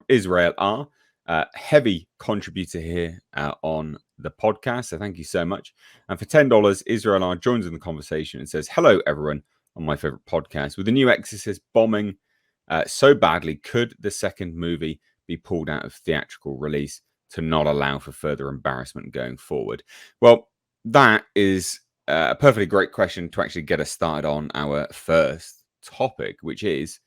Israel R. Heavy contributor here on the podcast, so thank you so much. And for $10, Israel R joins in the conversation and says, "Hello, everyone, on my favorite podcast. With the new Exorcist bombing so badly, could the second movie be pulled out of theatrical release to not allow for further embarrassment going forward?" Well, that is a perfectly great question to actually get us started on our first topic, which is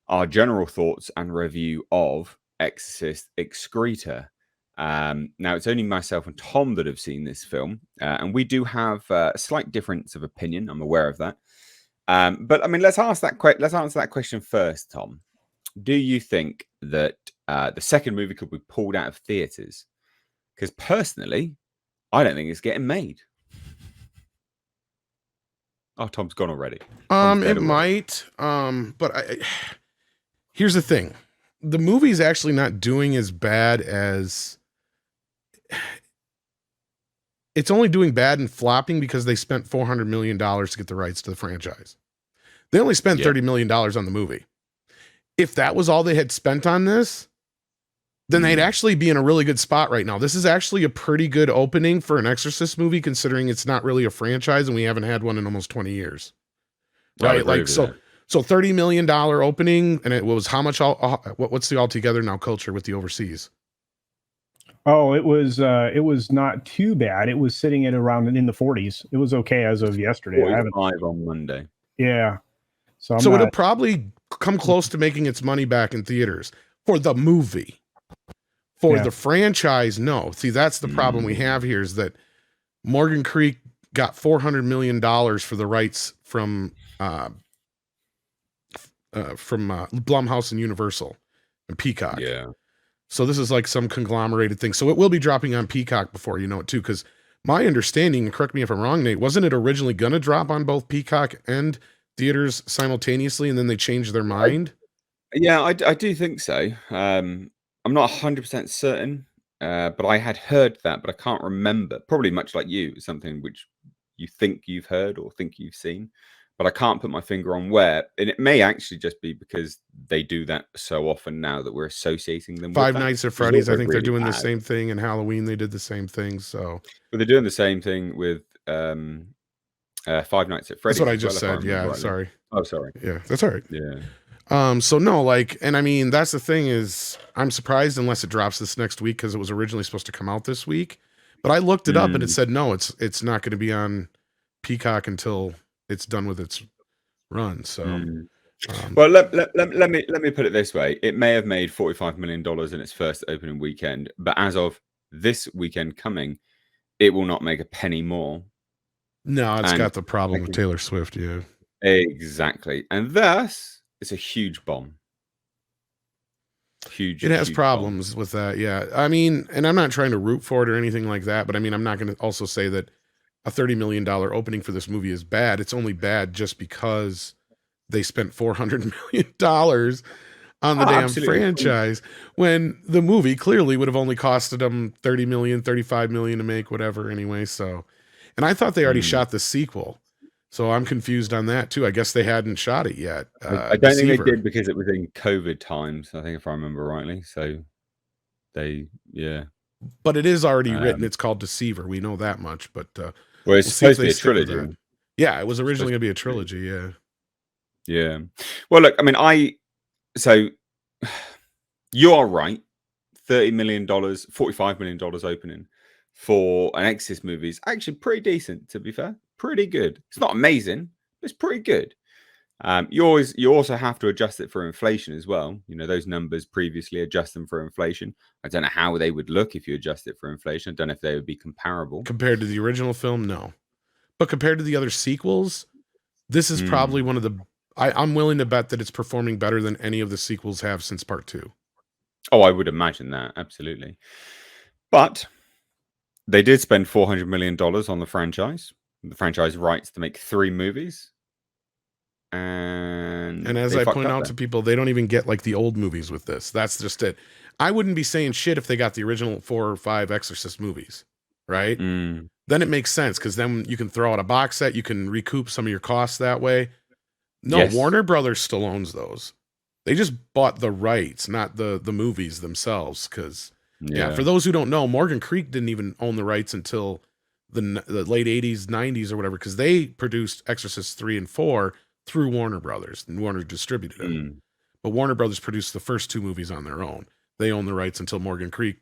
our general thoughts and review of Exorcist Excreta. Now, it's only myself and Tom that have seen this film, and we do have a slight difference of opinion. I'm aware of that. But I mean, let's answer that question first, Tom. Do you think that the second movie could be pulled out of theaters? Because personally, I don't think it's getting made. Oh, Tom's gone already. It might. But here's the thing: the movie's actually not doing as bad as. It's only doing bad and flopping because they spent $400 million to get the rights to the franchise. They only spent $30 million on the movie. If that was all they had spent on this, then they'd actually be in a really good spot right now. This is actually a pretty good opening for an Exorcist movie, considering it's not really a franchise and we haven't had one in almost 20 years. Right? Like, so $30 million opening, and it was how much what's the altogether now culture with the overseas? Oh, it was not too bad. It was sitting at around in the 40s. It was okay as of yesterday. 45 on Monday. Yeah. So it'll probably come close to making its money back in theaters for the movie. For the franchise, no. See, that's the problem we have here is that Morgan Creek got $400 million for the rights from Blumhouse and Universal and Peacock. Yeah. So this is like some conglomerated thing. So it will be dropping on Peacock before you know it too, because my understanding, and correct me if I'm wrong, Nate, wasn't it originally going to drop on both Peacock and theaters simultaneously, and then they changed their mind? I do think so. I'm not 100% certain, but I had heard that, but I can't remember. Probably much like you, something which you think you've heard or think you've seen, but I can't put my finger on where. And it may actually just be because they do that so often now that we're associating them with Five Nights at Freddy's. I think they're doing the same thing, and Halloween they did the same thing. So, but they're doing the same thing with Five Nights at Freddy's. That's what I just said. Yeah, rightly. Sorry. Oh, sorry. Yeah, that's all right. Yeah. So no, like, and I mean, that's the thing is, I'm surprised unless it drops this next week because it was originally supposed to come out this week. But I looked it up and it said no, it's not going to be on Peacock until it's done with its run. So, well, let me put it this way: it may have made $45 million in its first opening weekend, but as of this weekend coming, it will not make a penny more. No, it's got the problem with Taylor Swift. Yeah, exactly, and thus it's a huge bomb. It has problems with that. Yeah, I mean, and I'm not trying to root for it or anything like that, but I mean, I'm not going to also say that a $30 million opening for this movie is bad. It's only bad just because they spent $400 million on the damn franchise when the movie clearly would have only costed them $30 million, $35 million to make, whatever anyway. So, and I thought they already shot the sequel. So I'm confused on that too. I guess they hadn't shot it yet. I don't think they did because it was in COVID times, I think, if I remember rightly. So they, But it is already written. It's called Deceiver. We know that much, but well, it's supposed to be a trilogy. Yeah, it was originally going to be a trilogy. Yeah. Yeah. Well, look, I mean, so you are right. $30 million, $45 million opening for an Exorcist movie is actually pretty decent, to be fair. Pretty good. It's not amazing, but it's pretty good. You also have to adjust it for inflation as well. You know, those numbers previously adjust them for inflation. I don't know how they would look if you adjust it for inflation. I don't know if they would be comparable. Compared to the original film, no. But compared to the other sequels, this is probably one of the... I'm willing to bet that it's performing better than any of the sequels have since part 2. Oh, I would imagine that, absolutely. But they did spend $400 million on the franchise rights to make 3 movies. And as I point out to people, they don't even get like the old movies with this. That's just it. I wouldn't be saying shit if they got the original 4 or 5 Exorcist movies, right? Then it makes sense because then you can throw out a box set. You can recoup some of your costs that way. No, yes. Warner Brothers still owns those. They just bought the rights, not the movies themselves. Because for those who don't know, Morgan Creek didn't even own the rights until the late 80s, 90s, or whatever, because they produced Exorcist 3 and 4 through Warner Brothers, and Warner distributed it. But Warner Brothers produced the first 2 movies on their own. They owned the rights until Morgan Creek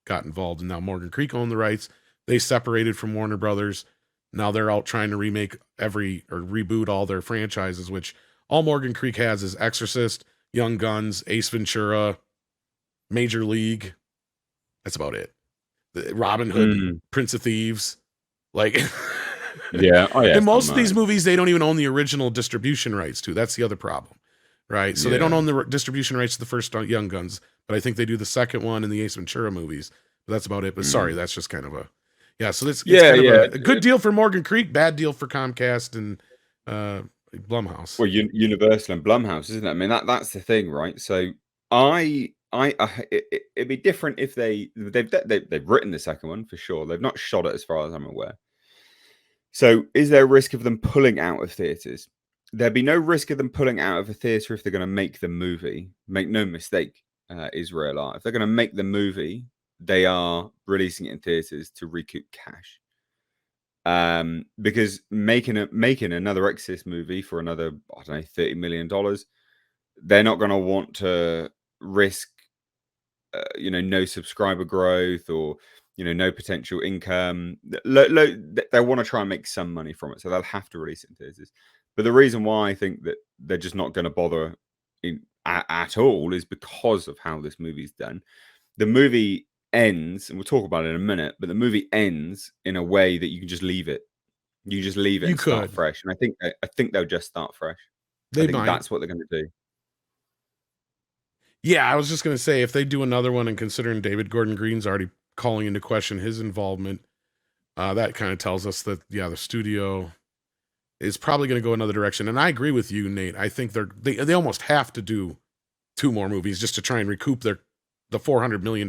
got involved, and now Morgan Creek owned the rights. They separated from Warner Brothers. Now they're out trying to reboot all their franchises, which all Morgan Creek has is Exorcist, Young Guns, Ace Ventura, Major League. That's about it. Robin Hood, Prince of Thieves. Like, and most of these movies, they don't even own the original distribution rights to. That's the other problem, right? So they don't own the distribution rights to the first Young Guns, but I think they do the second one in the Ace Ventura movies. But that's about it. But sorry, that's just kind of a So it's kind of a good deal for Morgan Creek, bad deal for Comcast and Blumhouse. Well, Universal and Blumhouse, isn't it? I mean, that's the thing, right? So it'd be different if they've written the second one for sure. They've not shot it as far as I'm aware. So is there a risk of them pulling out of theaters? There'd be no risk of them pulling out of a theater if they're going to make the movie. Make no mistake, Israel are. If they're going to make the movie, they are releasing it in theaters to recoup cash. Because making another Exorcist movie for another, I don't know, $30 million, they're not going to want to risk, no subscriber growth or, no potential income. They want to try and make some money from it, so they'll have to release it in theaters. But the reason why I think that they're just not going to bother at all is because of how this movie's done. The movie ends, and we'll talk about it in a minute, but the movie ends in a way that you can just leave it. You can just leave it and start fresh. And I think they'll just start fresh. I think that's what they're going to do. Yeah, I was just going to say, if they do another one, and considering David Gordon Green's already calling into question his involvement, that kind of tells us that, the studio is probably going to go another direction. And I agree with you, Nate. I think they almost have to do 2 more movies just to try and recoup the $400 million.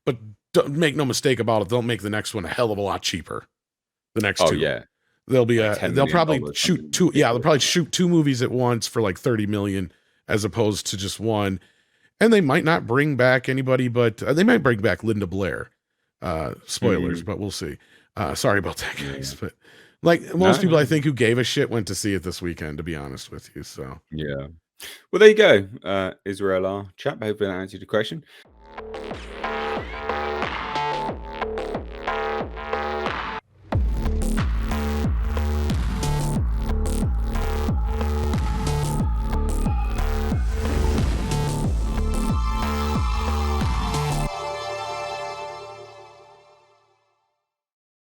But don't make no mistake about it, they'll make the next one a hell of a lot cheaper. The next 2. Yeah. They'll probably shoot 2. Yeah, they'll probably shoot 2 movies at once for like $30 million as opposed to just one. And they might not bring back anybody, but they might bring back Linda Blair. Spoilers, but we'll see. Sorry about that, guys. But like most people, I think, who gave a shit went to see it this weekend, to be honest with you. So yeah. Well, there you go. Israel R. Chap. Hopefully that answered your question.